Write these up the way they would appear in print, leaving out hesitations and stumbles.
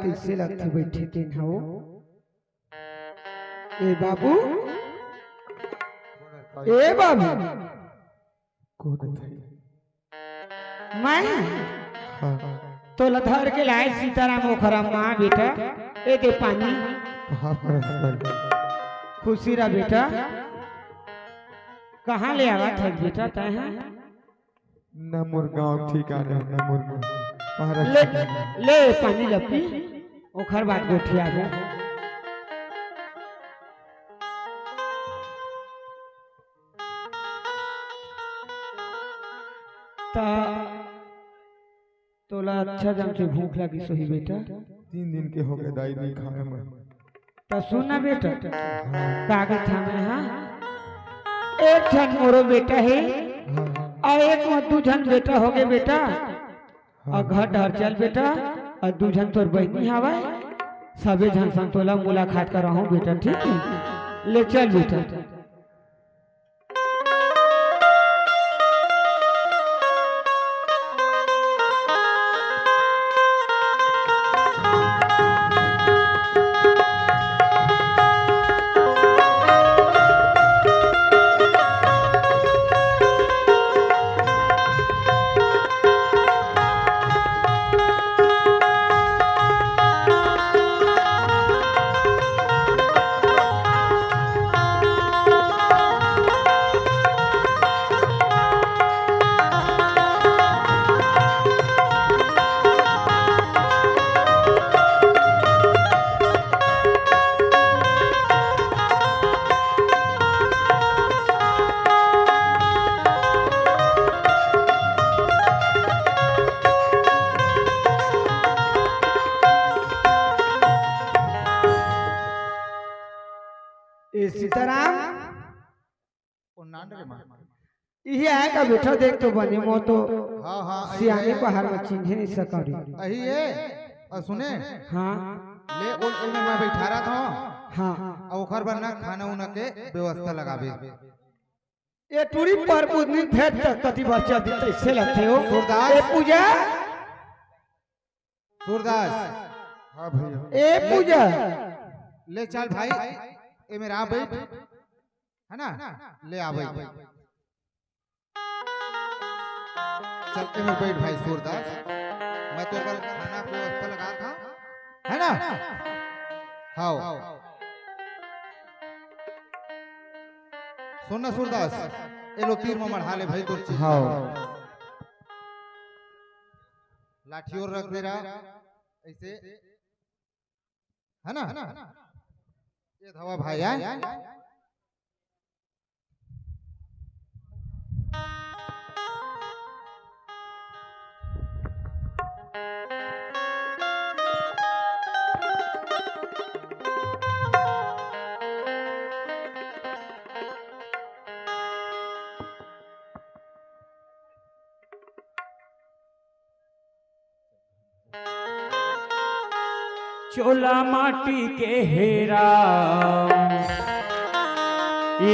कैसे लगते बैठे दिन हो। ए बाबू ए बाबू मैं तो लधर के लाए सीताराम ओखरा माँ बेटा ए दे पानी खुशी रा बेटा कहाँ ले आवा था बेटा तय न मोर गांव ठिकाना न मोर ले ले पानी लपी ओखर बात गोठिया गया तोला अच्छा जम से भूख लगी सोही बेटा 3 दिन के हो गए दाई नहीं खाए मैं तो सुनना बेटा कागज था मैं हाँ एक जन मोरो बेटा है और एक में 2 जन बेटा हो गए बेटा और घर डर चल बेटा और 2 जन तोर बहनी हवा सबे जन संतोला मुलाकात कर रहा हूँ बेटा ठीक है ले चल बेटा सीताराम ये है का बेटा देख तो बने मो तो हाँ हाँ सियाने पहाड़ में चिन्ह नहीं सकरी अही है सुने हाँ ले ओल में मैं बैठा रहा था हाँ और ओखर बनना खाना उना के व्यवस्था लगाबे ये टूरी पर दिन भेट कति बच्चा देते से लगते हो सूरदास ए पूजा सूरदास हां भैया ए पूजा ले चल भाई ए मेरा बैठ है ना ले आ भाई चल ए मेरे बैठ भाई सूरदास मैं तो कल खाना पे व्यवस्था लगा था है ना हाँ सुनना सूरदास ए लो तीर में मढ़ा ले भाई तो हाँ लाठी और रख दे रहा ऐसे है ना ये धवा भाई है चोला माटी के हेरा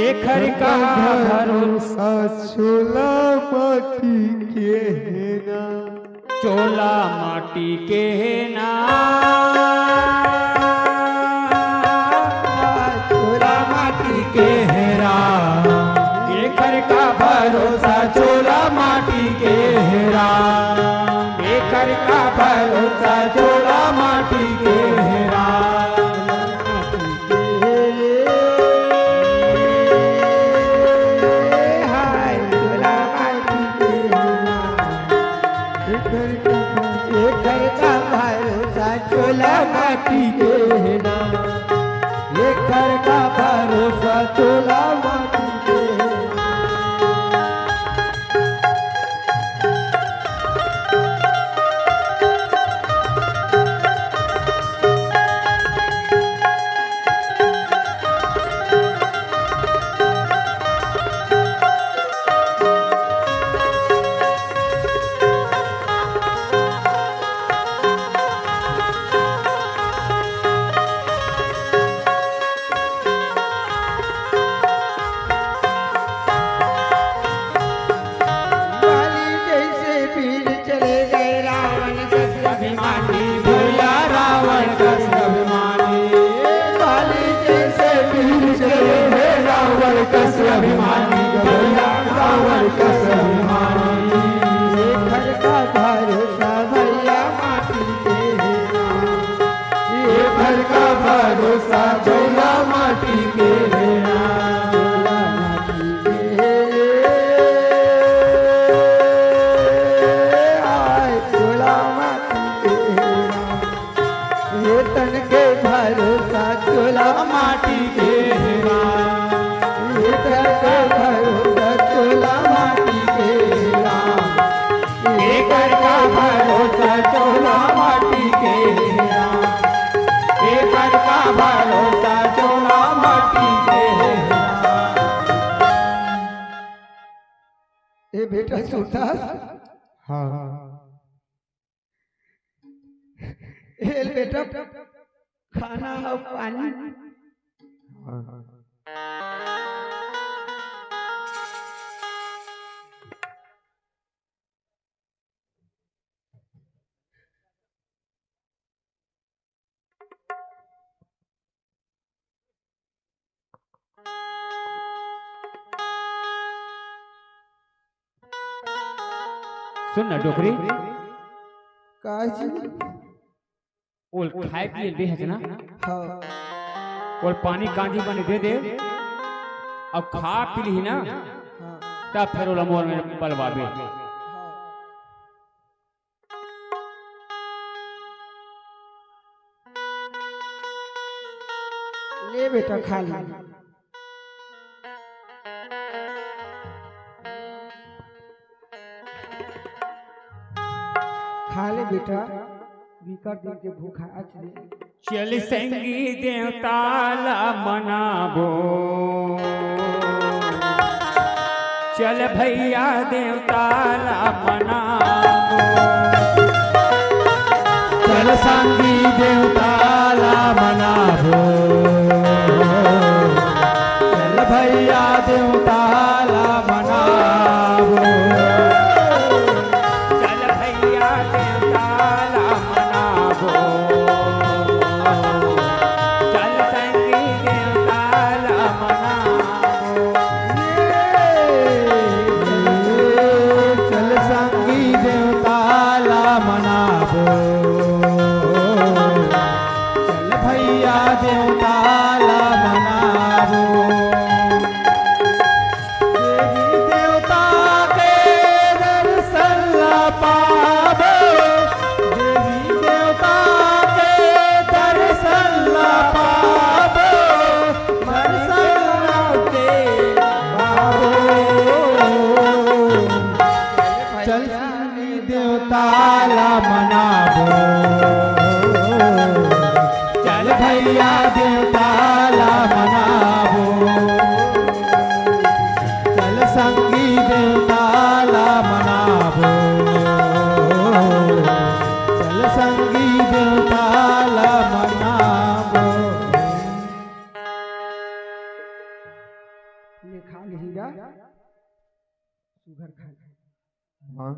एक हर का भरोसा चोला माटी के हेरा चोला माटी के ना चोला माटी के हेरा एक हर का भरोसा चोला माटी के हेरा एक हर का भरोसा चोला माटी के हेरा चोला माटी के हेरा एक घर का भरोसा चोला माटी के घर का भरोसा चोला माटी के हेरा चोला माटी के ये तन के भरोसा चोला माटी के हेरा ये तन के भरोसा चोला माटी के ये घर का भरोसा चोला माटी के हेरा ये घर का भरोसा चोला माटी के हेरा ए बेटा सुरदास हाँ ए बेटा खाना और पानी सुन ना डोकरी काजी ओल खाए पिए दे है ना हाँ और पानी कांजी बने दे दे अब खा पी ली ना हाँ तब फिर ओला मोर में पलवाबे ले बेटा खा ले खा ले बेटा बीकर दिन के भूखा आज ले चल संगी देवता ला मनाबो चल भैया देवता ला मनाबो चल संगी देवता ला मनाबो चल भैया देवता ला मनाबो चल भैया देवता ला मनाबो चल संगी देवता ला मनाबो चल संगी देवता ला मनाबो चल भैया देवता ला मनाबो देवी देवता के दर्शन ला पाबो देवी देवता के दर्शन ला पाबो दर्शन के पाबो चल संगी देवता ला मनाबो चल भैया देवता ला मनाबो चल संगी देवता ला मनाबो चल संगी देवता ला मनाबो ले खा ले हीरा सुगर खा ले हाँ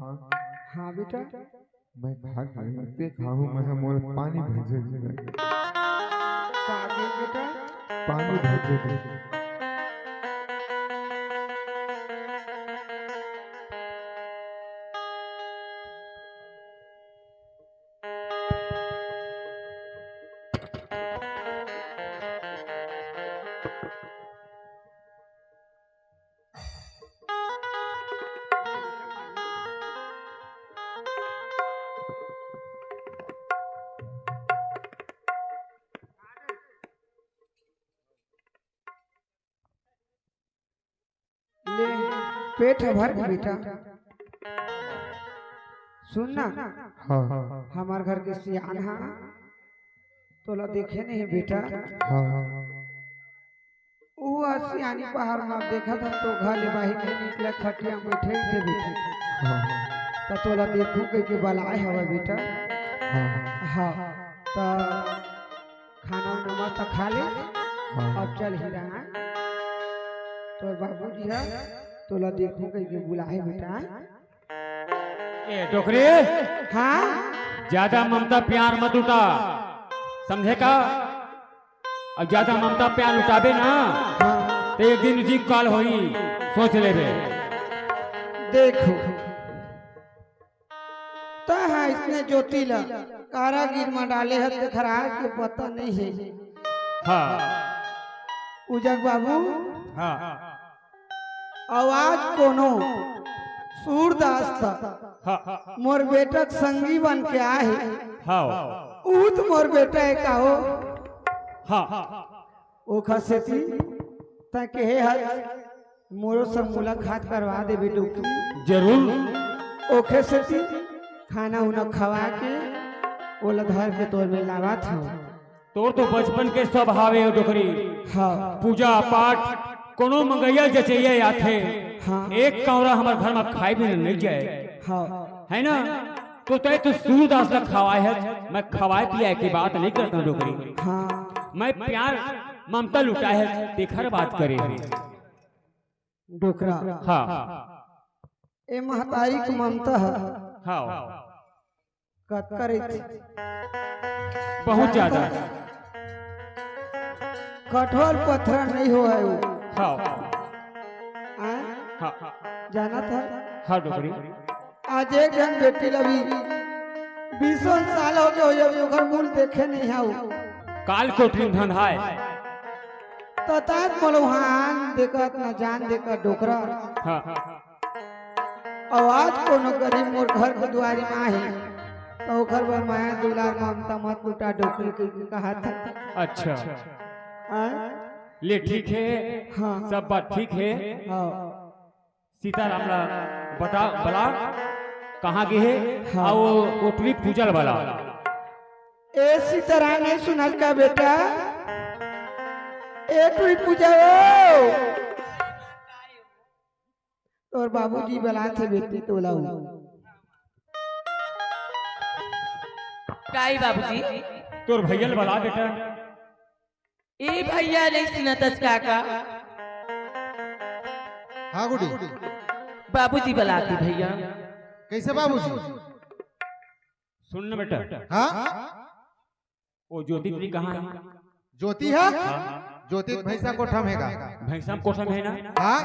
हाँ बेटा मैं खा ते खाऊं मैं मोर पानी भेजे खा ले बेटा पानी भेजे ले पेट भर के बेटा सुन ना हाँ हमार घर के सियान हा तोला देखे नहीं बेटा हाँ वो सियानी पहाड़ में देखा था तो घर ले बाहर नहीं निकले खटिया में बैठे थे बेटे हाँ तो तोला देखू के बलाए हवा बेटा हाँ हाँ तो खाना उना मस्त खा ले हाँ अब चल ही रहा तो बाबूजी है तोला देखू के बुलाए बेटा ए डोकरी हाँ ज्यादा ममता प्यार मत उठा समझे का अब ज्यादा ममता प्यार उठाबे ना हाँ तो एक दिन जी काल होई सोच लेबे देखो तो है इसने ज्योति ला कारागिर में डाले है तो खराब के पता नहीं है। हाँ उजग बाबू हाँ आवाज कोनो सूरदास था हाँ मोर बेटा संगी बन के आए हाँ ऊत मोर बेटा है कहो हाँ ओ खसेती ताकि हे हर मोरो से मुलाकात करवा दे बेटू की जरूर। ओ खसेती खाना उना खवा के ओला धर के तोर में लावा था। तोर तो बचपन के स्वभाव है डोकरी। हाँ पूजा पाठ कोनो मंगैया जचैया आथे। हाँ एक कौरा हमारे घर में खाए भी नहीं जाए हाँ है ना। तो तय तो सूरदास का खवाए है, मैं खवाए पियाए की बात नहीं करता हूँ डोकरी। हाँ मैं प्यार ममता लुटा है देखकर बात करे। डोकरा हाँ ए महतारी की ममता है हाँ कत करे बहुत ज्यादा। कठोर पत्थर नहीं हुआ है वो। हाँ आँ? हाँ जाना था हाँ डोकरी। आज एक जन बेटी लगी 20 साल हो गए अभी ओकर मूल देखे नहीं है वो। काल कोठरी धंधा है। तो तात मलुहान देखत न जान देखत डोकरा हाँ आवाज कोनो गरीब मोर घर के दुआरी में आहे तो ओकर बर माया दुलार ममता मत लुटा डोकरी के कहा था। अच्छा आँ? ले ठीक है हाँ सब बात ठीक है। हाँ सीताराम ला बता बला कहाँ गए है। हाँ। और वो ओटरी पूजल वाला ए सीताराम ने सुनल का बेटा ए तुई पूजा और बाबूजी बला थे बेटी तो लाऊ काई बाबूजी तोर भैयल बला बेटा। ए भैया नहीं सुनत काका हाँ गुडी बाबूजी बुलाती भैया। कैसे बाबूजी? सुन न बेटा। हाँ वो ज्योति जी कहाँ है। ज्योति है। ज्योति भैंसा कोठा में का। भैंसा कोठा में है ना। हाँ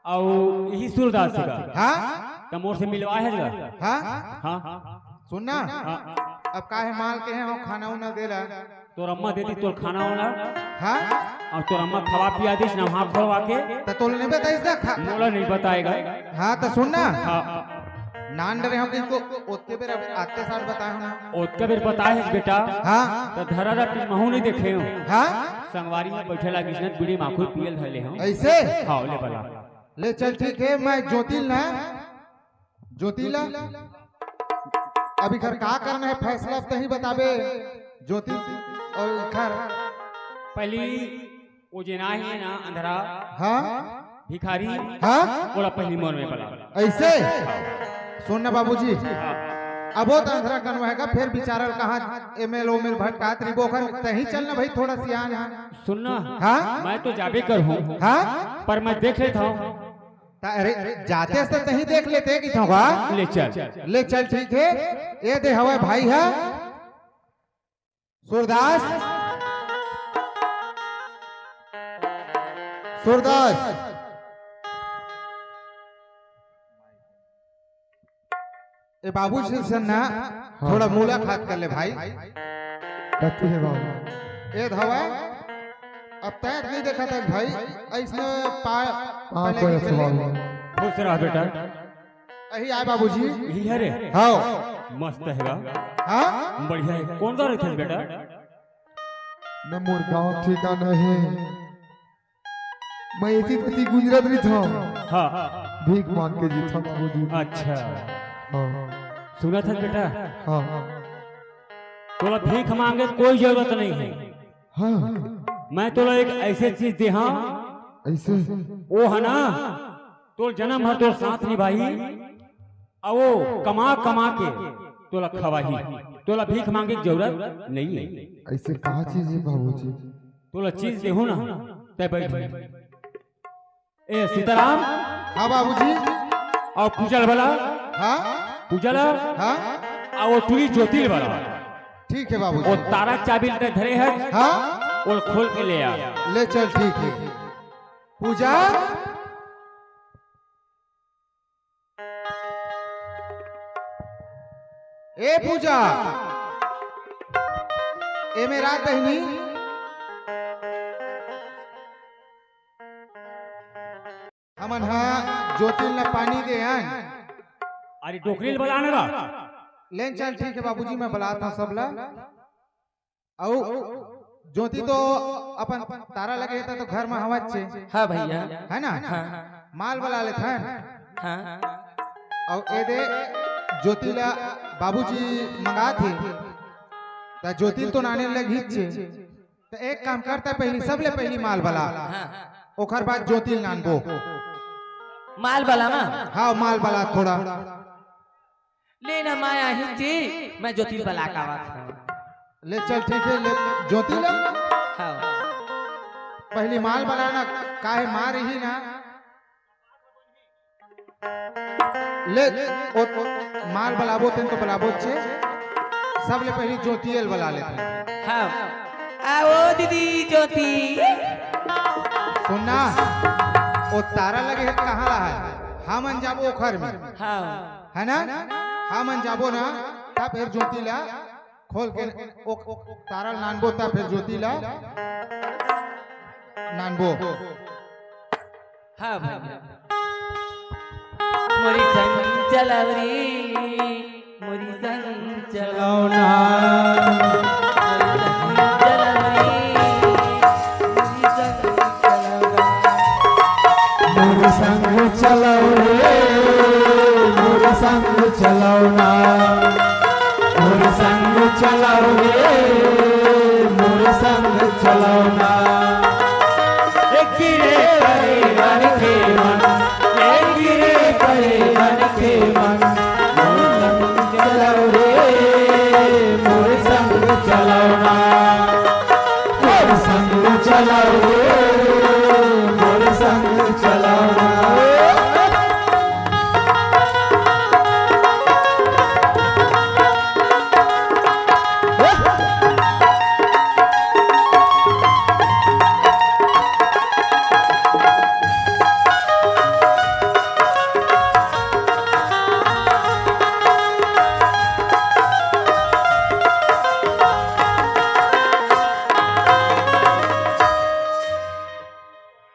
और यही सूरदास का हाँ तमोर से मिलवा है जगह। हाँ हाँ सुनना हाँ अब काहे माल के हैं वो खाना उना देला। तोर अम्मा देती तोर खाना वाला हाँ और तोर अम्मा खवा पिया दिस ना वहाँ खोलवा के तो तोल नहीं बताइस ना खा। मोला नहीं बताएगा। हाँ तो सुनना हाँ नान डरे हम इनको ओते बेर आते साल बताए हो ना। ओतके बेर बताए है बेटा। हाँ तो धरा रहा महू नहीं देखे हो। हाँ संगवारी में बैठे लगी इसने बीड़ी माखुल पियल धले हो। ऐसे हाँ ले बला ले चल ठीक है। मैं ज्योतिला ज्योतिला अभी घर का करना है फैसला अब तही बताबे ज्योति और घर। पहली वो जेना है ना अंधरा हाँ भिखारी हाँ बोला पहली मन में बला। ऐसे सुनना बाबूजी हाँ अब वो तो अंधरा कनवाएगा फिर बिचारल कहाँ एमएल ओमेल भटकात रही बोखर तही चलना भाई थोड़ा सियान है। सुनना हाँ मैं तो जाबे कर हूँ हाँ पर मैं देख लेता हूँ। अरे जाते से तही देख लेते कि होगा। ले चल ले चल ठीक है। ये दे हवा भाई है सूरदास। सूरदास ए बाबू से ना थोड़ा मुलाकात कर ले भाई। कहती है बाबू ए धवा अब तैर नहीं देखा था भाई ऐसने पहले कोई की चले। बाबू खुश रहा बेटा। यही आए बाबूजी। यही है रे हाँ मस्त हैगा हाँ बढ़िया है। कौन सा रहते बेटा। न मोर गाँव ठिकाना है मैं इसी तती गुजरत रही था हाँ भीख मांग के जी था बाबूजी। अच्छा हाँ सुना था बेटा। हाँ तोला भीख मांगे कोई जरूरत नहीं है। हाँ मैं तोला एक ऐसे चीज दे हाँ ऐसे वो है ना तो जन्म भर तोर साथ निभाई और वो कमा कमा के तोला खवाही। तोला भीख मांगे की जरूरत नहीं है। ऐसे कहा चीज है बाबूजी। तोला चीज देहू ना तय बैठ। ए सीताराम हाँ बाबूजी। और पूजल वाला हाँ पूजल हाँ और वो तुरी ज्योतिल वाला ठीक है वो बाबूजी। तारा चाबी ते धरे है हाँ वो खोल के ले आ। ले चल ठीक है। पूजा ए पूजा ए मेरा बहनी हमन हा ज्योतिल ने पानी दे आन अरे टोकरी बुलाने का लेन चल ठीक है बाबूजी मैं बुलाता हूं सबला औ ज्योति तो अपन तारा लगे था तो घर में हवा छे हाँ भैया है ना हाँ माल बुला लेते हैं हाँ और ए दे ज्योति ला बाबूजी मंगा थे तो ज्योति तो नाने लगी छे तो एक काम करता पहली सबले पहली माल बला ओखर बाद ज्योति नानबो माल वाला ना हाँ माल बला थोड़ा लेना माया हिंदी मैं ज्योति बला का बात ले चल ठीक है ले ज्योति ला हाँ पहली माल बनाना काहे मार ही ना ले माल बलाबो तेन तो बलाबो छे सबले पहली ज्योतियल बला लेते हाँ आओ दीदी ज्योति सुनना ओ तारा लगे है कहाँ रहा है हमन जाबो घर में हाँ है ना हमन जाबो ना तब फिर ज्योति ला खोल के ओ तारा नानबो तब फिर ज्योति ला नानबो हाँ भैया मोरी संग चलवरी मोरी संग चलौना मोर संग चलो रे मोर संग चलो ना मोर संग चलो रे मोर संग चलो ना एक गिरे परे मन के मन एक गिरे परे मन के मन मोर संग चलो रे मोर संग चलो ना मोर संग चलो रे मोर संग चलो ना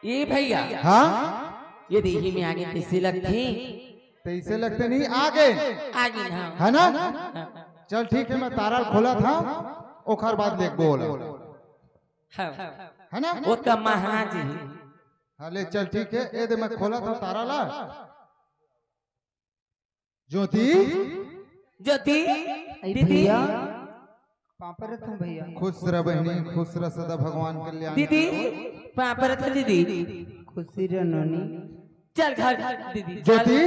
ये भैया हाँ ये देखी में आगे कैसे लगते तो इसे लगते नहीं आगे आगे ना है ना चल ठीक है मैं तारा खोला था ओखर बाद लेक बोल हाँ है ना वो का महाराज हाँ ले चल ठीक है ए दे मैं खोला था तारा ला ज्योति ज्योति दीदी पापा रहता हूँ भैया खुश रह बहनी खुश रह सदा भगवान कल्याण दीदी पापा रहता दीदी खुशी रे नोनी चल घर दीदी ज्योति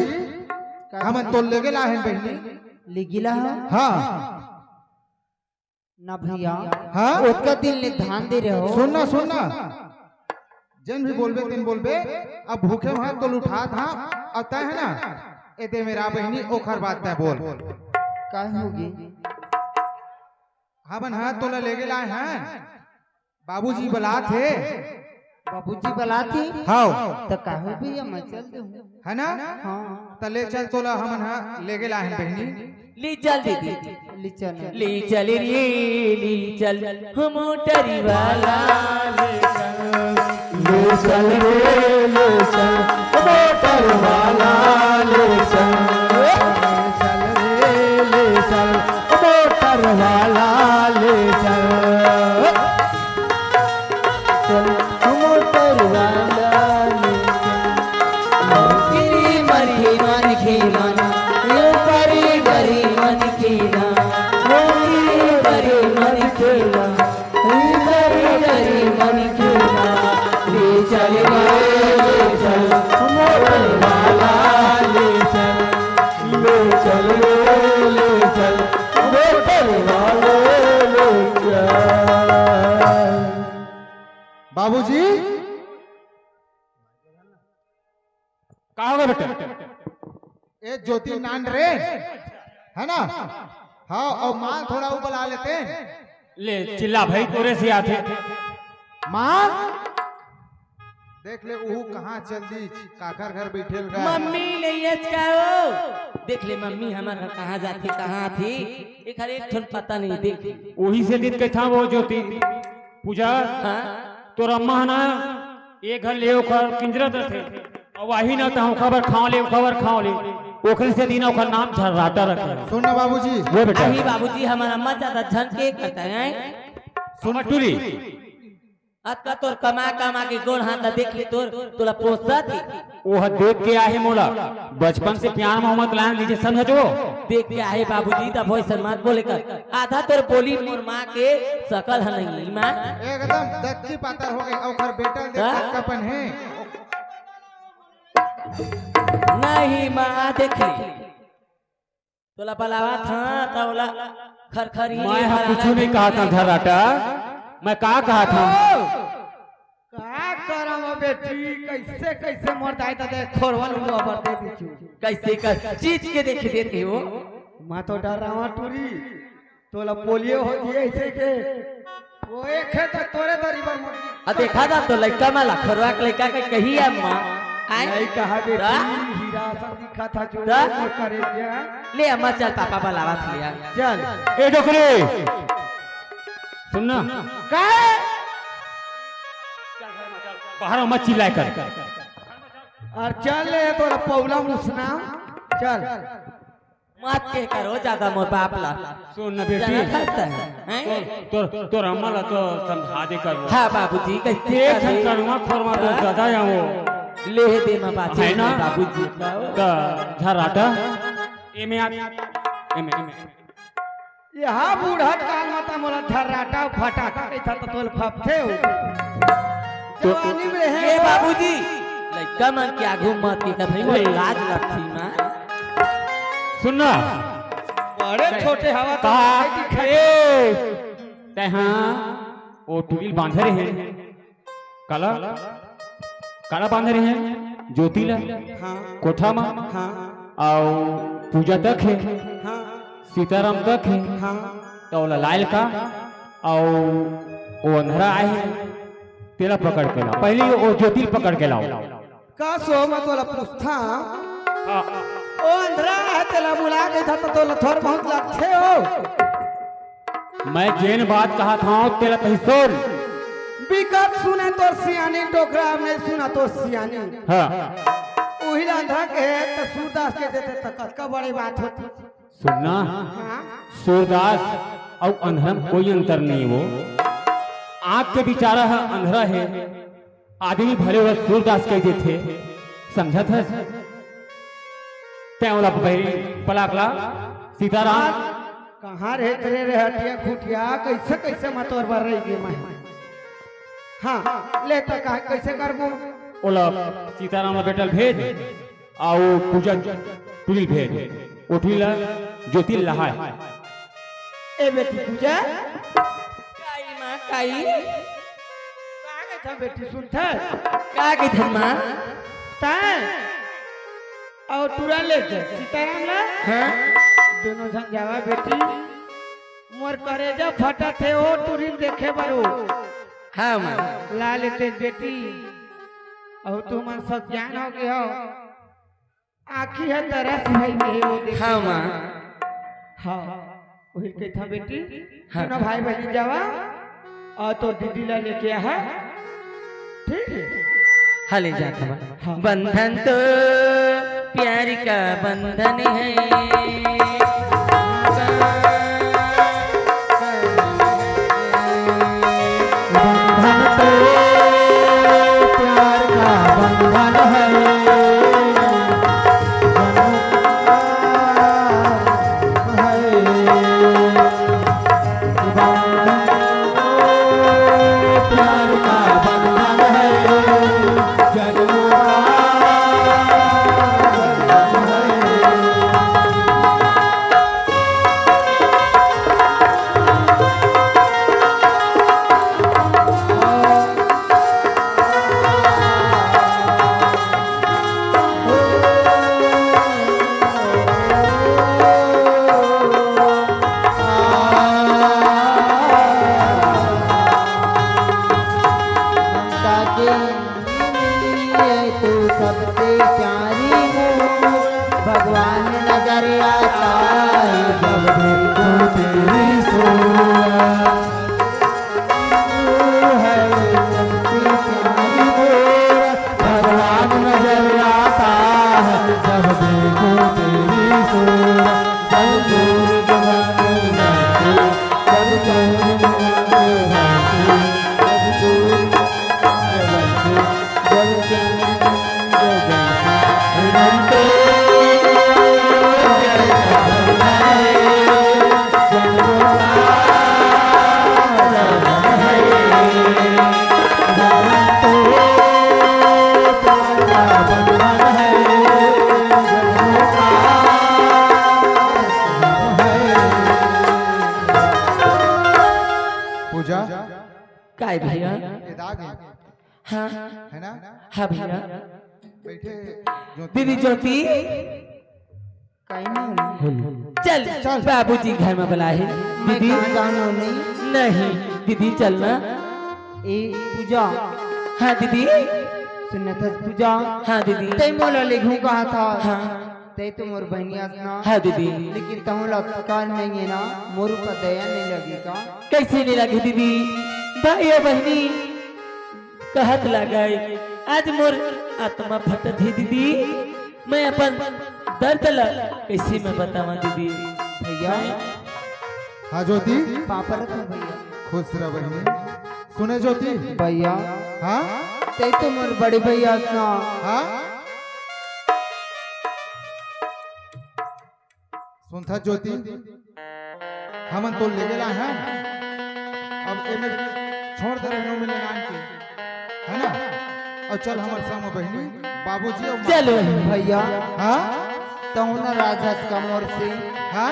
हमन तो ले गेला है बहनी लिगिला हाँ ना भैया हाँ उसका दिल ने ध्यान दे रहे हो सुनना सुनना जन भी बोलबे तीन बोलबे अब भूखे वहां तो उठा था अब तय है ना ए दे मेरा बहनी ओखर बात तय बोल क्या होगी हमन हाथ तो ले गेला हैं बाबूजी बुला थे बाबूजी बुलाती हाँ तो कहो भैया मैं चल दूँ है ना हाँ तो ले चल तोला हमन हा ले गेला हैं बहनी ले चल दीदी ले चल ले चल रे ले चल हम मोटरी वाला ले चल रे ले चल मोटर वाला ले चल चल रे ले चल मोटर वाला ले चल चल मोटर वाला ले चल गिरी मरी मन की मन ये परी गरी मन की ना गिरी मरी मन की ना ये परी गरी मन की ना ले चल ले चल मोटर वाला ले चल ले चल मोटर वाला ले चल बाबूजी कहा होगा बेटा ए ज्योति नान रे है ना हाँ और माल थोड़ा वो बुला लेते ले चिल्ला भाई तोरे से आते माल देख ले वो कहाँ चल दी काकर घर बैठेल रहा मम्मी नहीं हो देख ले मम्मी हमारा कहाँ जाती कहाँ थी एक हर एक ठन पता नहीं देख वही से दिन के था वो ज्योति पूजा हाँ तो अम्मा ना एक घर ले ओकर पिंजरा थे और वही ना था खबर खाओ ले ओखरी से दिन ओकर नाम झर्राटा रखे सुन ना बाबूजी वो बेटा अही बाबूजी हमारा अम्मा ज्यादा झन के करता है सुन टूरी अतका तोर कमा के गोड़ हाथ देख ले तोला पोसा थी वो देख के आए मोला बचपन से प्यार मोहम्मद लान लीजिए समझो देख के आए बाबूजी तब वही सम्मान बोले कर आधा तोर बोली मोर माँ के सकल है नहीं माँ एकदम दक्की पातर हो गई और घर बेटल देख कपन है नहीं माँ देख ली तोला पलावा था तोला खरखरी मैं कुछ नहीं कहा था झर्राटा मैं कहा था का करम बेटी कैसे कैसे मर जाए तो दे खोरवा लूंगा पर दे दी कैसे कर चीज के देख देते हो मैं तो डर रहा हूँ टूरी तोला पोलियो हो जी ऐसे के वो एक है तो तोरे दरी पर आ देखा था तो लड़का माला खोरवा के लड़का के कही है माँ नहीं कहा बेटी हीरा सा दिखा था जो मोर करे जा ले अम्मा चल पापा बुलावा लिया चल ए डोकरे सुनना का बाहर मत चिल्लाए कर और चल ले तोरा पौला मुसना चल मत के करो ज्यादा मोर बाप ला सुन ना बेटी करता है तो अम्मा ला तो समझा दे कर हाँ बाबूजी कैसे एक ठन करुआ खोरमा तो दादा या वो ले दे मां बात है ना बाबूजी का झर्राटा एमे यहाँ बूढ़ा काल माता मोला धर्राटा फटाका कैसा तो तोल फपथे हो जवानी में है ए बाबूजी लड़का मन क्या घूम मत की कभी वो लाज लगती मां सुनना बड़े छोटे हवा तो तहाँ वो टूल बांधे रहे हैं काला काला बांधे रहे हैं ज्योतिला हाँ कोठा में हाँ और पूजा तक है हाँ सीताराम तक है हाँ तो लाल का और वो अंधरा आए तेरा पकड़ के लाओ पहले वो ज्योति पकड़ के लाओ का सो मैं तोला पूछता ओ अंधरा है तेला बुला के था तो तोला थोड़ बहुत लगथे हो मैं जेन बात कहा था तेरा कहीं सुन बिकट सुने तो सियानी डोकरा हमने सुना तो सियानी हाँ वही अंधरा के है तो सूरदास के देते तो कतका बड़ी बात होती सुनना हाँ सूरदास और अंधरा में कोई अंतर नहीं वो आँख के बिचारा है अंधरा है आदमी भले वो सूरदास कहते थे समझा था त्याला पहली पलाकला सीताराम कहाँ रहे तेरे रे हटिया खुटिया कैसे कैसे मतोर बर रही गे मैं हाँ ले तो कहा कैसे करबो ओला सीताराम ला बेटल भेज आओ पूजा टुल भेज उठिला ज्योति लहाय ए बेटी पूजा काई मां काई का के था बेटी सुनता का के थे मां ताए और तुरा ले जा सीताराम ला हां दोनों जन जावा बेटी मोर करेजा फटा थे ओ तुरी देखे बरो हां मां ला लेते बेटी और तू मन सब ज्ञान हो गया हो आखी है तरस भाई के वो देख हां मां हाँ वही के था बेटी हाँ। तीनों भाई बहन जावा और तो दीदी ला लेके आ ठीक है हले जाता मां हाँ। बंधन तो प्यार का बंधन है बंधन तो प्यार का बंधन है प्यार का बंधन है जन्मों का बंधन है सबसे प्यारी मोर भगवान नजर आता है जब देखो तेरी सूरत है सबसे प्यारी मोर भगवान नजर आता है जब देखो तेरी सूरत जब दूर जवानी रहती जब दूर रहती जब दूर जवानी जब जवानी पूजा काय भैया ये दाग है हाँ है ना? हाँ भैया बैठे ज्योति दीदी ज्योति कहीं नहीं चल बाबूजी घर में बुला है दीदी जानो नहीं नहीं दीदी चलना ए पूजा हाँ दीदी सुनना था पूजा हाँ दीदी तय मोला लिखूं कहा था हाँ तय तो मोर बहनिया ना हाँ दीदी लेकिन तमोला थकान नहीं है ना मोर पर दया नहीं लगेगा कैसे नहीं लगी दीदी भाई बहनी कहत लगाई आज मोर आत्मा फटत है दीदी मैं अपन दर्द कैसे मैं बतावा दीदी भैया हाँ ज्योति पापा रखो भैया खुश रह बहनी। सुने ज्योति भैया हाँ ते तो मोर बड़े भैया ना हाँ सुन था ज्योति हमन तो ले गेला है अब एमे छोड़ दे रहनो मिले नान के है ना और चल हमर संग बहनी बाबूजी और माँ। चलो भैया हाँ तो ना राजहंस का मोर से हाँ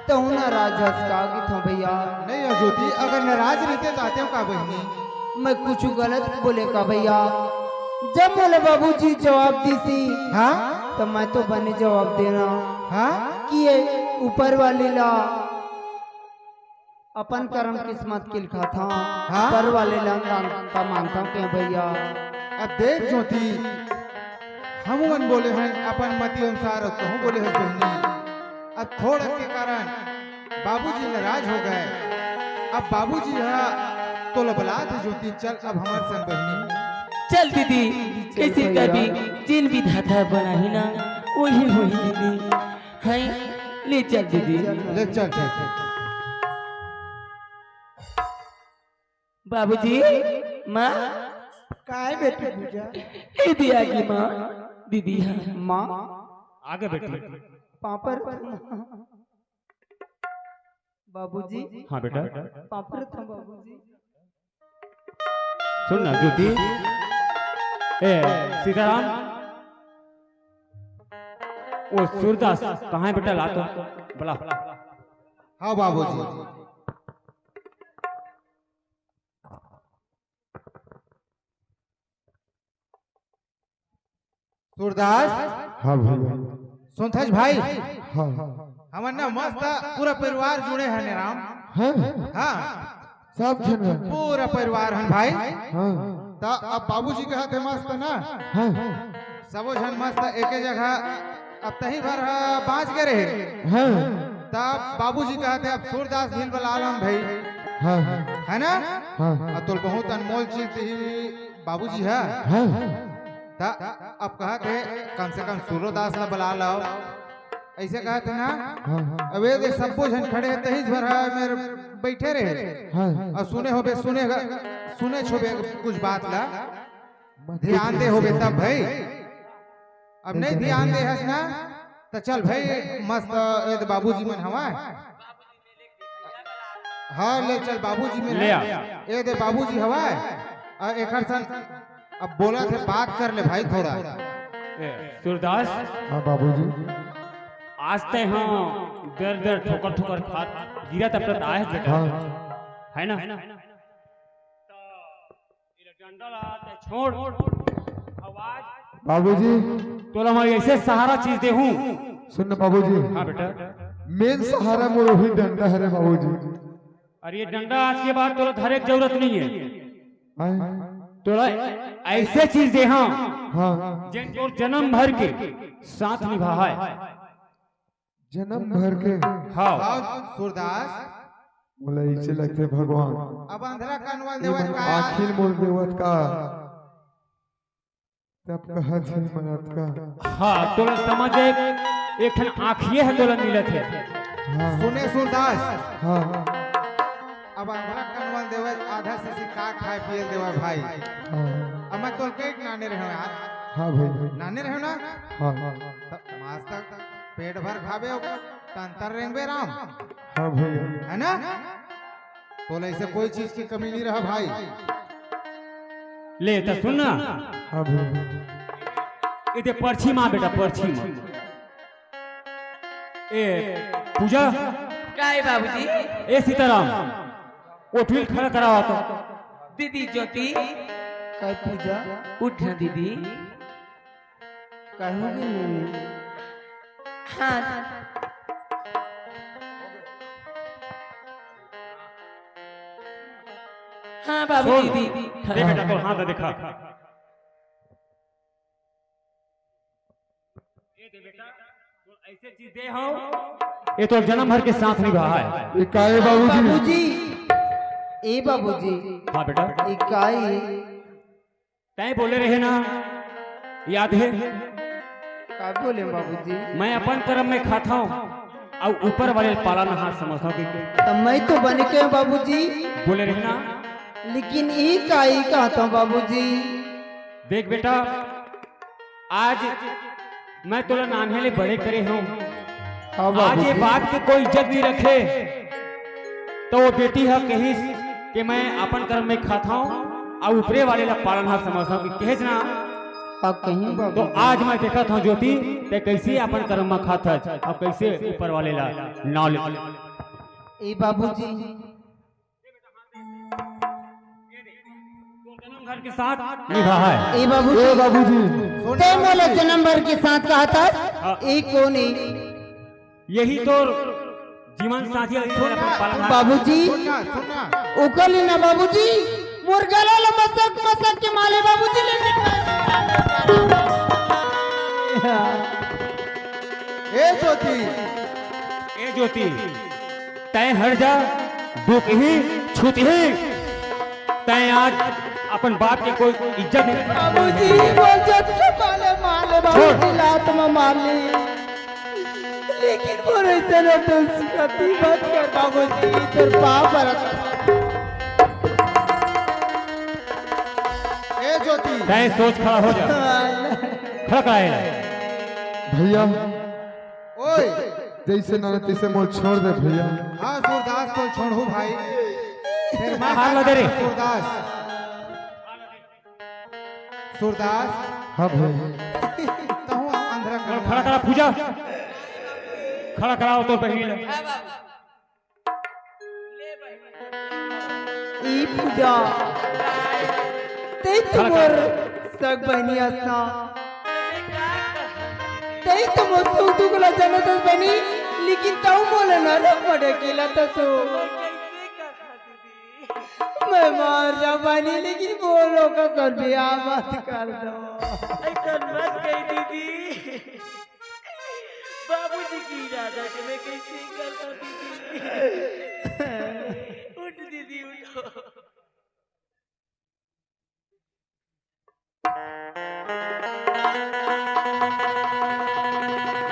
तो ना राजहंस का आगे था भैया नहीं है ज्योति अगर नाराज रहते तो आते हो का बहनी मैं कुछ गलत बोले का भैया जब बोले बाबूजी जवाब दी सी हाँ तो मैं तो बने जवाब देना हाँ कि ये ऊपर वाले ला अपन कर्म किस्मत के लिखा था हाँ? पर वाले ला का मानता हूँ क्या भैया अब देख ज्योति हम मन बोले हैं अपन मति अनुसार और कहूँ बोले हैं बहनी अब थोड़ा के कारण बाबूजी नाराज हो गए अब बाबूजी है तो लबला थे ज्योति चल अब हमारे संग बहनी चल दीदी कैसे कभी जिन विधाता बना ही ना वही हुई दीदी है ले चल दीदी ले चल ठीक है बाबूजी माँ काय बेटे पूजा ए दिया की माँ दीदी हाँ माँ आगे बेटी पापर बाबूजी हाँ बेटा पापर था बाबूजी सुन ना ज्योति ए सीताराम वो सूरदास कहाँ है बेटा ला तो बोला हाँ बाबूजी सूरदास हाँ भैया सुनथज भाई हाँ हमन ना मस्त पूरा परिवार जुड़े हैं ने राम हाँ हाँ सब जन है। पूरा परिवार हन भाई हाँ तो अब बाबूजी कहते मस्त ना हाँ सबो जन मस्त एक जगह अब तही भर बाँच के रहे हाँ तब बाबूजी कहते अब सूरदास भील बलालम भाई हाँ है ना हाँ अब तो बहुत अनमोल चीज ही बाबूजी है हाँ ता अब कहते कम से कम सूरदास ला बुला लो ऐसे कहते ना हाँ अब ये सबो जन खड़े हैं तही भर मेरे बैठे रहे हाँ और सुने होबे सुने छोबे कुछ बात ला ध्यान दे होबे तब भाई अब नहीं ध्यान दे हस ना तो चल भाई मस्त ये बाबूजी मन हवा हाँ ले चल बाबूजी में ले आ। ये दे बाबूजी हवा और एक सन अब बोला थे बात कर ले भाई थोड़ा ए, सूरदास हाँ बाबूजी आज ते हाँ दर दर ठोकर ठोकर खात गिरा तब तक आए बेटा हाँ है ना तो ये डंडा ला ते छोड़ आवाज बाबूजी तो हमारी ऐसे सहारा चीज दे हूँ सुन बाबूजी हाँ बेटा मेन सहारा मोर वही डंडा है रे बाबूजी और ये डंडा आज के बाद तो धरे की जरूरत नहीं है हाँ तोरा ऐसे चीज दे हाँ हाँ जिन तोर जन्म भर के साथ निभा है। जन्म भर के हाँ आओ सूरदास बोला इसे लगते भगवान अब अंधरा कनवा ये देवत का आखिर मोल देवत का तब कहा थी मनत का हाँ तोरा समझ एक ठन आँखिए है तोरा मिलत है। हाँ सुने सूरदास हाँ अब अंधरा कनवा देवत आधा से का खाए पिए देवा भाई। हाँ अब मैं तोल के नाने रहे यार हाँ भाई नाने रहे ना हाँ मास तक पेट भर खाबे तंतर रेंगबे राम हाँ भाई है ना। तो ऐसे कोई चीज की कमी नहीं रहा भाई। ले तो सुन ना हाँ भाई इधर पर्ची माँ बेटा पर्ची माँ ए पूजा क्या है बाबूजी? ए सीताराम वो फिर खड़ा करा हुआ तो दीदी ज्योति काय पूजा उठ ना दीदी। कहोगे नहीं हाँ हाँ बाबूजी दीदी दे बेटा तो हाथ दिखा ये दे बेटा तो ऐसे चीज दे हो ये तो जन्म भर के साथ निभा है। ये काहे बाबूजी बाबूजी ए बाबूजी हाँ बेटा इकाई तय बोले रहे ना याद है का बोले बाबूजी मैं अपन कर्म में खाता हूँ और ऊपर वाले पालन हाथ समझता हूँ तो मैं तो बन के बाबूजी बोले रहे ना। लेकिन इकाई कहता हूँ बाबूजी। देख बेटा आज मैं तोला नान्हे ले बड़े करे हूँ आज ये बात के कोई इज्जत नहीं रखे तो वो बेटी है कहीं कि मैं अपन कर्म में खाता हूँ और ऊपरे वाले ला पालन हाथ समझता हूँ कि कहे ना आप कहीं तो आज मैं देखा था ज्योति ते कैसे अपन कर्म में खाता है और कैसे ऊपर वाले ला नाल ए बाबूजी जन्म घर के साथ निभा है। ए बाबूजी ए बाबूजी ते मोला जन्म भर के साथ कहा था ए कौन है यही तो जीवन साथी है, इसे अपन पालन हाथ बाबूजी सुनना सुनना उकली ना बाबूजी मुर्गला ला मसक मसक के माले बाबूजी लेकिन ए ज्योति ए ज्योति तय हट जा दुख ही छूत ही तय आज अपन बाप के कोई इज्जत नहीं। बाबूजी वो जब के माले माले बाबूजी लात में मार ली लेकिन वो ऐसे न तो उसकी बात कर बाबूजी तेरे पाप पर ए ज्योति तय सोच खड़ा हो जा खड़ा कराए भैया ओए जैसे ना तैसे मोल छोड़ दे भैया। हाँ सूरदास तो छोड़ू भाई फिर मैं हार लगे रे। सूरदास सूरदास हाँ भाई कहूँ अंधरा खड़ा कनवा करा पूजा खड़ा कराओ तो पहले ई पूजा ते तुमर सग बहनी असना ते तुम सुख दुख ला जनत बनी लेकिन ताऊ मोले ना रख पड़े केला तसो मैं मार जा बनी लेकिन बोलो का सर भी मत कर दो ऐसा मत कही दीदी। बाबूजी की इजाजत है मैं कैसे करता दीदी। उठ दीदी उठो।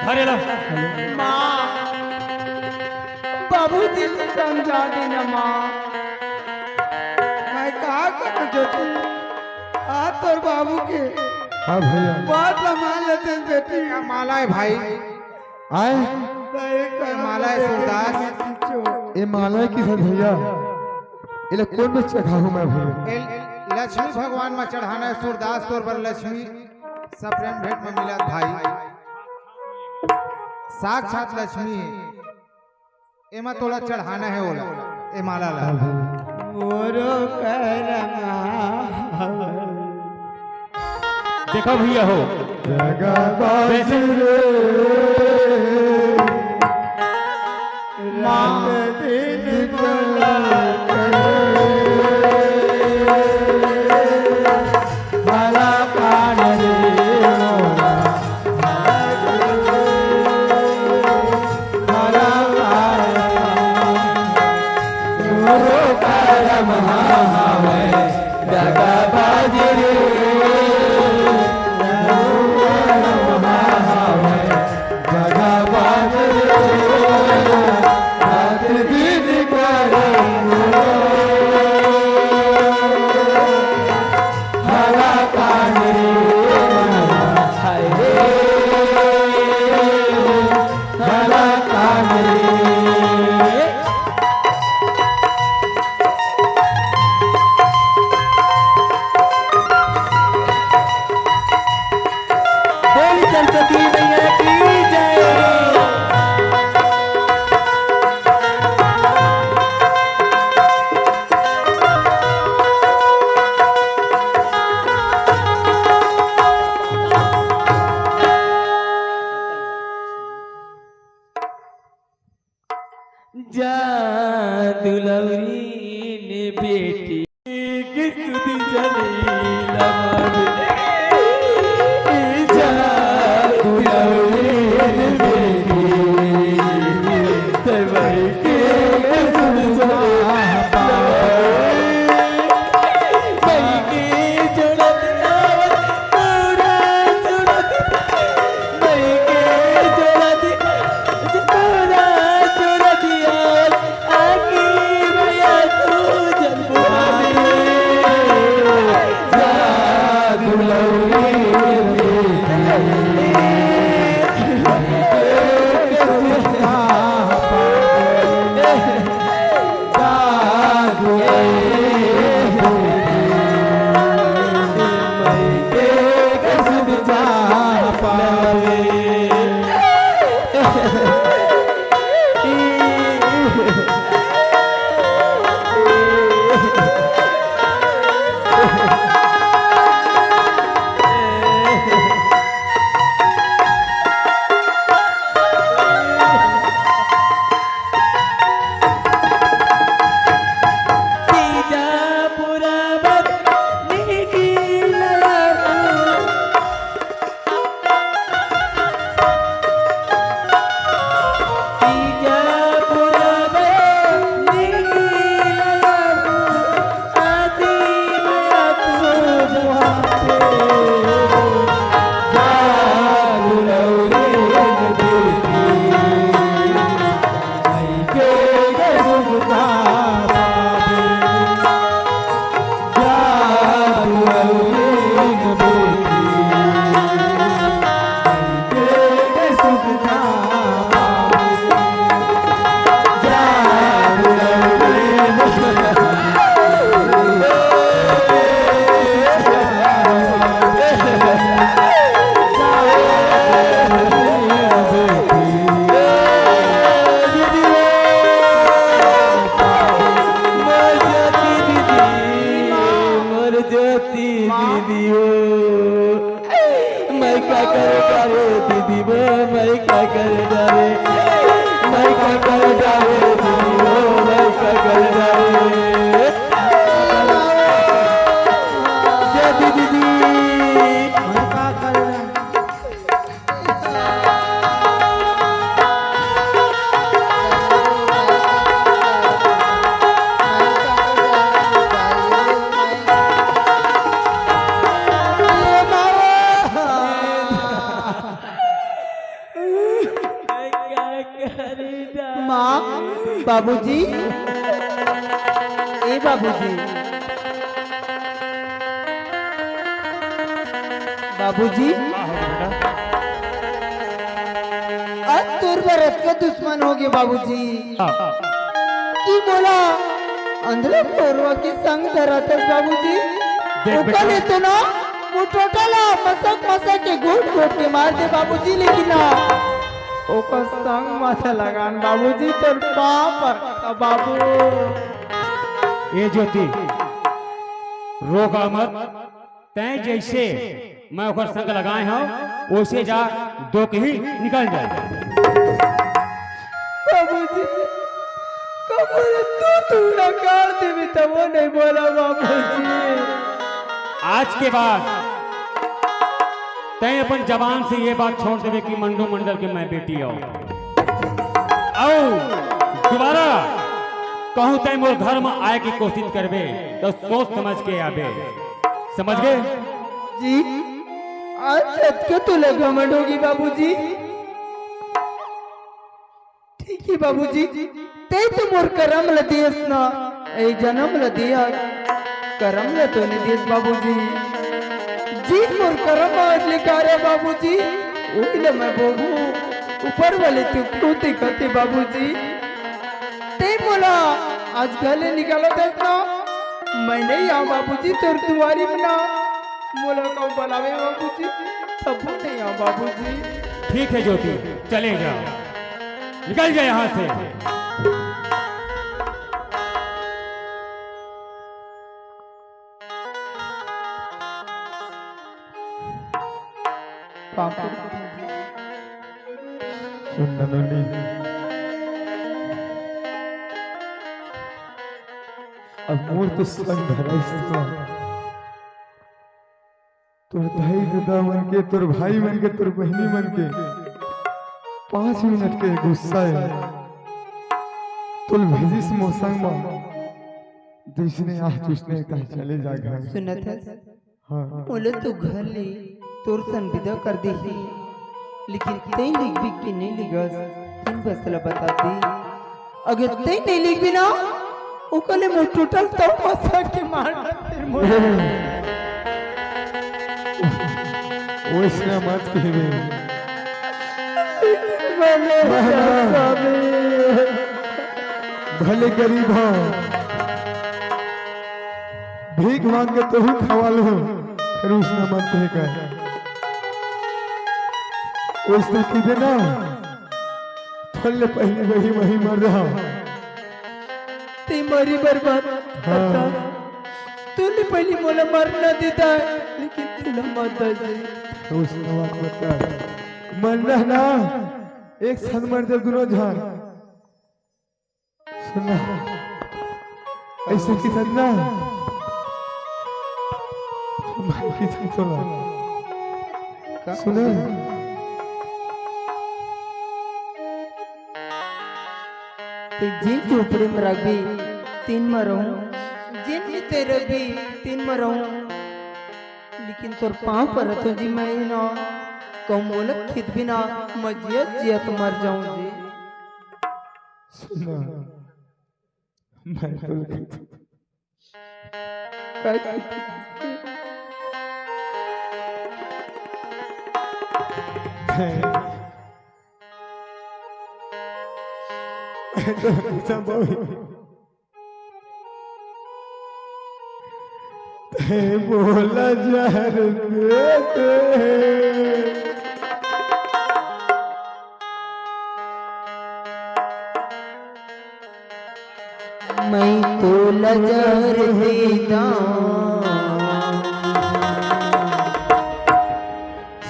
घरे ला माँ बाबूजी को समझा देना माँ मैं कहा करूँ ज्योति आज तोर बाबू के हाँ भैया बात मान लेते हैं बेटी क्या माला है भाई आए ये माला है सूरदास ये माला है किधर भैया ये लोग कौन में चढ़ाऊं मैं भैया। ए लक्ष्मी भगवान में चढ़ाना है सूरदास तोर पर लक्ष्मी सब प्रेम भेंट में मिला भाई साक्षात लक्ष्मी है एमा तोला चढ़ाना है ओला ए माला ला मोरो करमा देखो भैया हो जगबाज रे मांग दिन गुला सुधी जलीला मावे जादू लवलीन बेटी तवई के सुधी जलीला मई के जोड़त आवत पूरा जोड़त मई के जोड़त पूरा जोड़त आवत आकी भैया तू जलवाले जादू लवलीन बाबूजी ए बाबूजी बाबूजी आज तोर भारत का दुश्मन हो गए बाबूजी की बोला अंदर कोरवा की संग धराते बाबूजी ऊपर ले तो ना वो टोटला मसक के घोट के मार दे बाबूजी लेकिन ना ओकर संग माथा लगान बाबूजी तोर पाप बाबू ये ज्योति रोका मत तय जैसे मैं ओकर संग लगाए हूँ वैसे जा दो के ही निकल जाए बाबूजी कमरे तू नकार देवी तब वो नहीं बोला बाबूजी आज के बाद तय अपन जवान से ये बात छोड़ देवे कि मंडू मंडल के मैं बेटी आओ दोबारा कहूँ तय मोर घर में आए की कोशिश करबे तो सोच समझ के आबे समझ गए जी आज छत के तो लगा मंडोगी बाबूजी ठीक है बाबूजी ते तो मोर करम ल दियस ना ए जन्म ल दिया करम ल तो नहीं दियस बाबूजी जी मोर करम आज लिखा रे बाबूजी ओइले मैं बोबू ऊपर वाले तू टूटी करती बाबूजी ते बोला आज गले निकालो देखना मैं नहीं आ बाबूजी तोर दुआरी बना मोला को बुलावे बाबूजी सब नहीं आ बाबूजी ठीक है ज्योति चले जाओ निकल जाए यहाँ से अब मोर तो संग धराइस तोर दाई दादा मन के, तोर भाई मन के, तोर बहनी मन के 5 मिनट के गुस्सा है तुल भेजिस मोसंग में दूसरे आज उसने कहा चले जा घर। सुनत है हाँ बोले तू घर ले तोर सन विदा कर दी ही, लेकिन तई लिख भी कि नहीं लिखस तीन फैसला बता दी। अगर तई नहीं लिख भी ना ओकले मो टोटल तो मसा के मार फिर मो ओइसना मत कहबे भले गरीब हो भीख मांग के तो ही खवा लो, फिर उसने मत कहे कर उसने की ना थल्ले पहले वही वही मर रहा। ते मरी बर्बाद करता तूने पहले मोला मरना देता लेकिन तूने मत दे। उसने बात बता मन रहना एक साथ मर जब दोनों जान सुना ऐसे की सन्ना भाई की सुना सुना ते जिन झोपड़ी में रख भी 3 मरूं जिन में तेरे भी 3 मरूं, लेकिन तोर पाँव पर तो जी मैं ना कमोल खिद भी ना मजियत जियत मर जाऊं जी। सुना मैं तो बोला जहर देते मैं तो लजर देता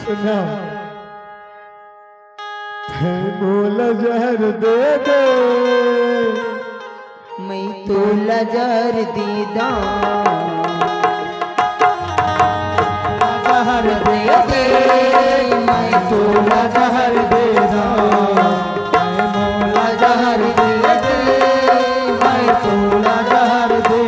सुना बोला जहर दे दे मैं तो लजर दीदा जहर दे दे मैं तो जहर दे दा मैं मौला जहर दे दे मैं तो जहर दे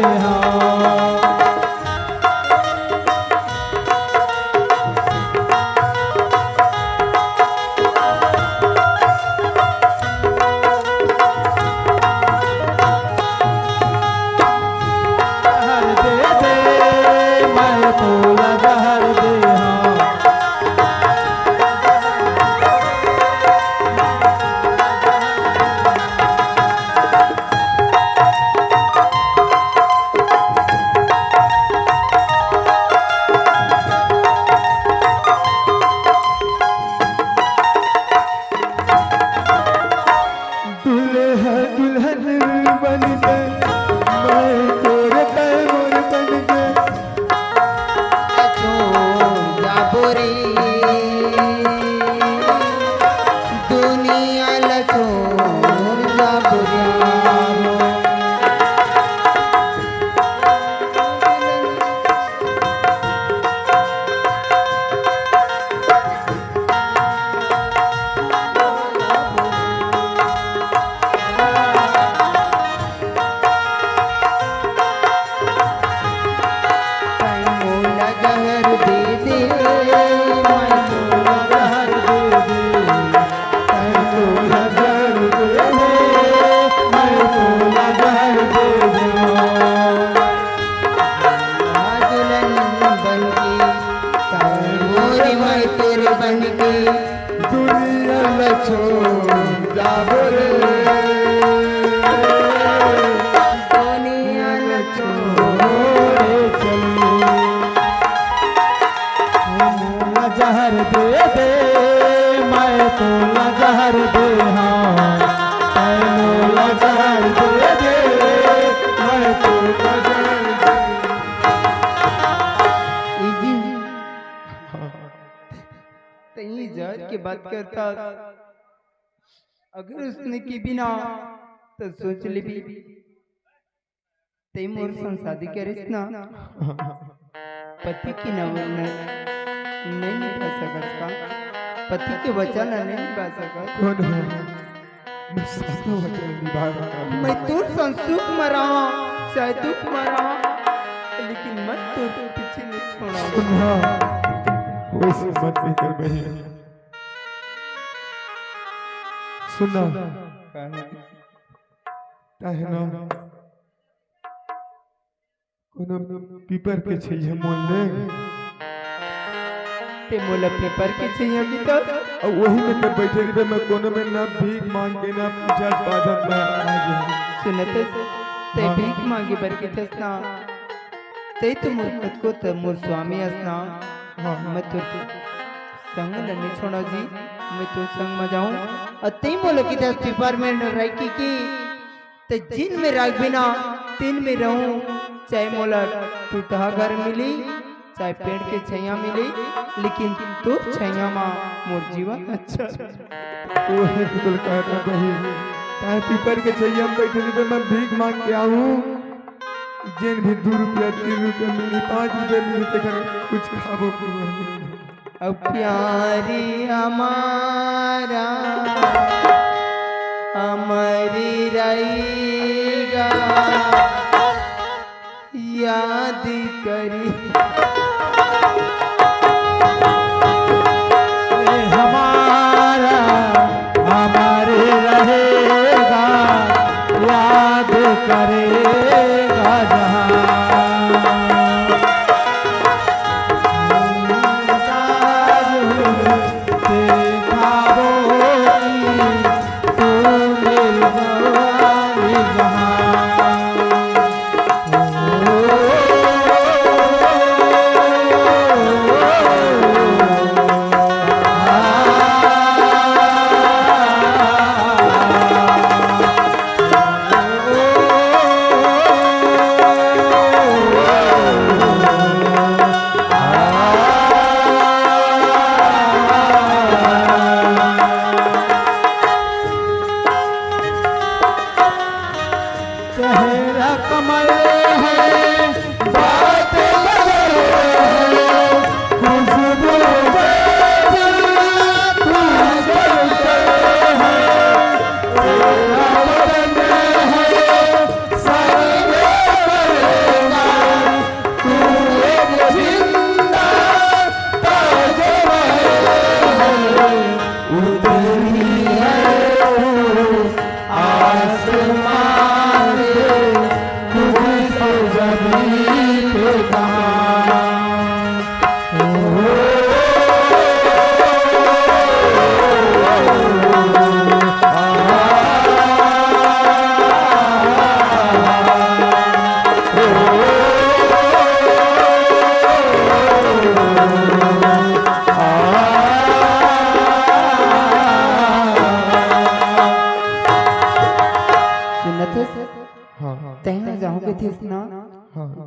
बात करता अगर उसने की बिना तो सोच ले भी ते मोर संग शादी करिस ना पति की नहीं निभा सकत का पति के वचन नहीं निभा सकत कौन है मैं सारा वचन निभा रहा हूँ। मैं तोर संग सुख मरा चाहे दुख मरा लेकिन मैं तोर पीछे नहीं छोड़ा सुना वैसे मत निकल बहन सुना काहे ना कोनो पीपर के छैया मोल ले ते मोला पेपर के चाहिए कि तो और वही में तो बैठे रहे मैं कोनो में ना भीख मांग के ना पूजा बाजत में आ गया सुनते ते भीख मांगी बर के तसना ते तो मोर खुद को तो मोर स्वामी असना हाँ मैं तो संग नहीं छोड़ा जी मैं तो संग में जाऊं और ते मोला की 10 पेपर में रह की ते जिन में रख बिना तीन में रहूं चाहे मोला टूटा घर मिली चाहे पेड़ के छैया मिली लेकिन तू छैया माँ मोर जीवन अच्छा वो है तो कहता बहन काहे पीपर के छैया में बैठे रहे मैं भीख मांग के आऊं जिन भी 2 रुपया 3 रुपया मिली 5 रुपया मिली तो कुछ खाबो पिबो अब प्यारी हमारा हमारी रहेगा याद करी हमारा हमारे रहेगा याद करेगा जहां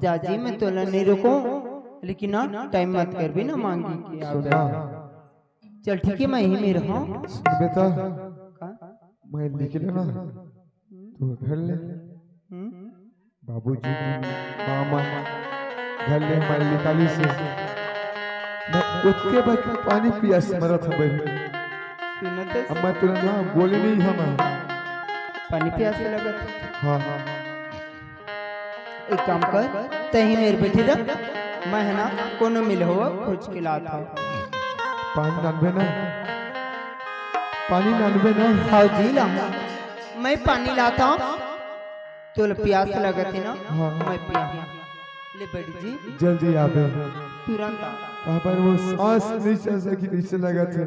जाजी मैं तोला नहीं रुको लेकिन ना टाइम मत कर भी ना मांगी कि सुना चल ठीक है मैं यहीं में रहूं बेटा मैं निकले ना तू घर ले बाबूजी मामा घर ले मैं निकाली से मैं उसके बाद पानी पिया मरा था भाई सुनते अब मैं तुरंत ना बोले नहीं हम पानी प्यास लगा हाँ एक काम कर तही मेरे बेटी रख मैं है ना कोनो मिल हो खोज के लाता पानी नानबे ना पानी नानबे ना हाँ जी ला मैं पानी लाता तो प्यास लगा थी ना हाँ। मैं पिया ले बेटी जी जल्दी आ बे तुरंत आ कहाँ पर वो सांस नहीं चल सकी नीचे लगा थे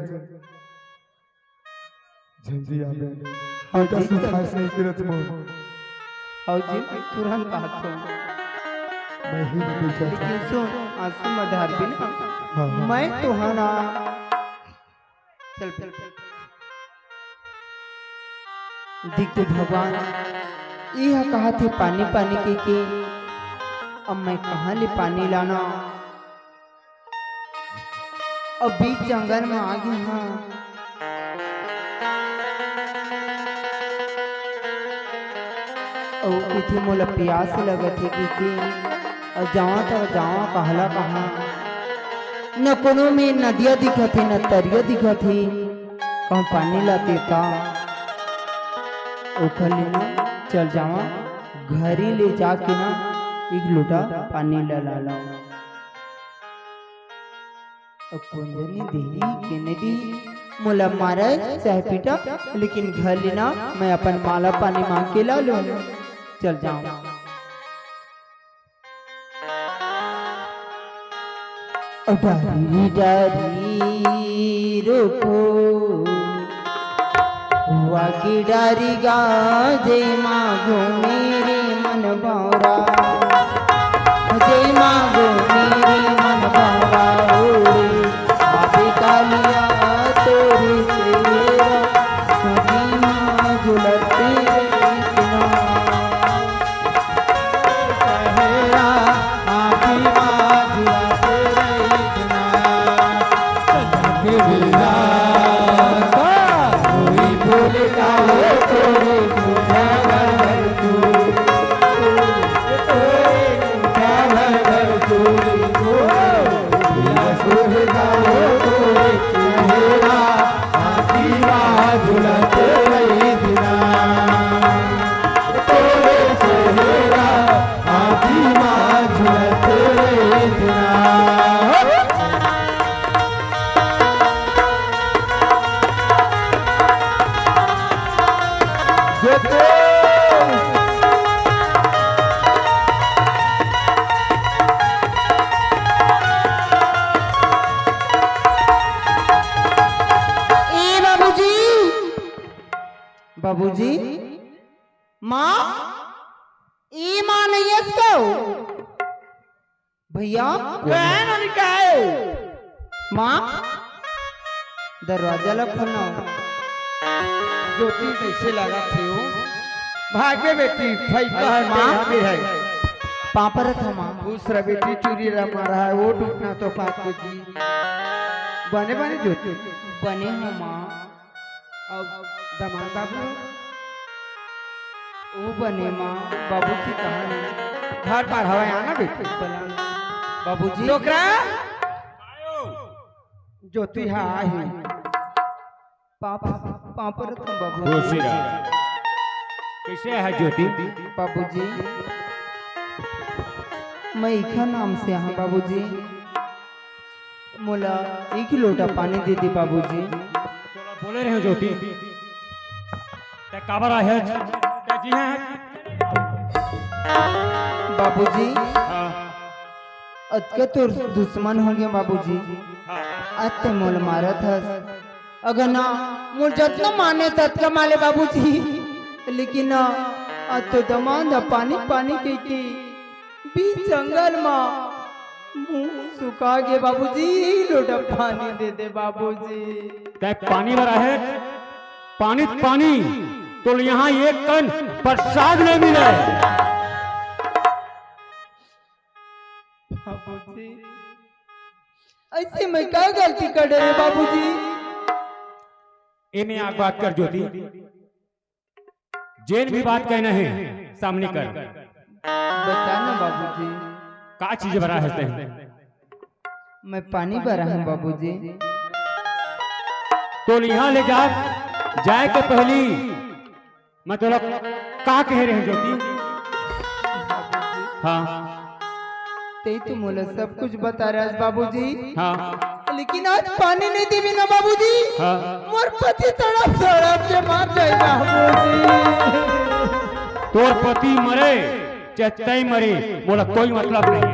जल्दी आ बे बेटा से सांस नहीं गिरत मो और जी तुरंत आता मैं ही बेटा लेकिन सुन आंसू मत ढार भी ना हाँ हाँ मैं तो हाँ ना चल चल दिख भगवान यह कहा थे पानी पानी के अब मैं कहाँ ले पानी लाना अब बीच जंगल में आ गई हाँ और इथे मोला प्यास लगत है कि और जावा तो जावा कहला कहाँ न कोनो में नदिया दिखत है न तरिया दिखत है कहूँ पानी लाते का ओखर लेना चल जावा घरी ले जाके ना एक लोटा पानी ला ला कुंजनी देही केनेडी मोला मारा चाहे पीटा लेकिन घर लेना मैं अपन माला पानी मांग के ला लूं चल जाऊं डारी डारी रोको वाकी डारी गाजे मागो मेरे मन बावरा जय मागो मेरे मन बावरा ओरे आपे कालिया तोरे तेरा सभी माँ झुलते इतना तेरा आपी माँ झुलते इतना सजके बिना कोई भूलता है तोरे पूजा भर तू बाबूजी माँ ई माँ नहीं है इसको भैया माँ दरवाजा ला खोलो ज्योति कैसे लगा थे वो भागे बेटी फैका है माँ। भी है पापा रखा माँ दूसरा बेटी चूरी रमा रहा है वो डूबना तो पाप को जी बने बने ज्योति बने हो माँ अब दमाद बाबू वो बने माँ बाबूजी कहाँ है घर पर हवा आना बेटी बाबूजी डोकरा ज्योति हाँ ही पापा पापा रखा बाबू कैसे है ज्योति? बाबूजी मैं इखा नाम से यहाँ बाबूजी मोला एक लोटा पानी दे दी बाबूजी बोले रहे हो ज्योति ते काबर है ते जी है बाबूजी हाँ अतका तो दुश्मन हो गया बाबूजी अत्ते मोल मारा था अगर ना मोल जितना माने तत्का माले बाबूजी लेकिन तो दमान दा पानी पानी के बीच जंगल में मुंह सुखा गए बाबूजी लोटा पानी दे दे बाबूजी ते पानी भरा है पानी पानी तो यहाँ एक कन प्रसाद नहीं मिले बाबूजी ऐसे मैं क्या गलती कर रहे बाबूजी इन्हें आग बात कर ज्योति जेन भी बात कहना है सामने कर बताना बाबूजी का चीज भरा है मैं पानी भरा हूँ बाबूजी तो यहाँ ले जा जाए के पहली मैं तो का कह रहे हैं ज्योति हाँ ते तो मोला सब कुछ बता रहा है बाबूजी हाँ लेकिन आज पानी नहीं दी ना बाबूजी हाँ मोर पति तड़प तड़प के मार जाए बाबूजी तोर पति मरे चाहे तय मरे बोला कोई मतलब नहीं है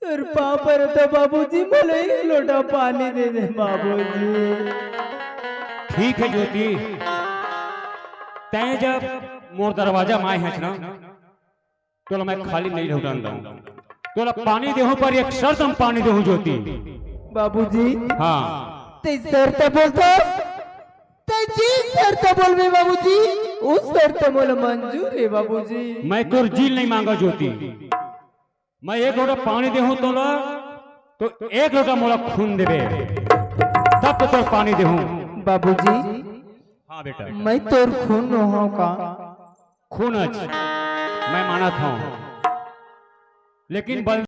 तेरे पापर तो बाबूजी बोले एक लोटा पानी दे दे बाबूजी ठीक है ज्योति तय जब मोर दरवाजा माए है ना तो मैं खाली नहीं रहूंगा तो पानी देहूं पर एक शर्त हम पानी देहूं ज्योति बाबूजी हाँ ते शर्त बोलता ते जी शर्त बोलवे बाबूजी उस शर्त मोला मंजूर है बाबूजी मैं तोर जील नहीं मांगा ज्योति मैं एक लोटा पानी देहूं तो एक लोटा मोला खून देवे तब तो तोर पानी देहूं बाबूजी हाँ बेटा मैं तोर खून हो का खून मैं माना था लेकिन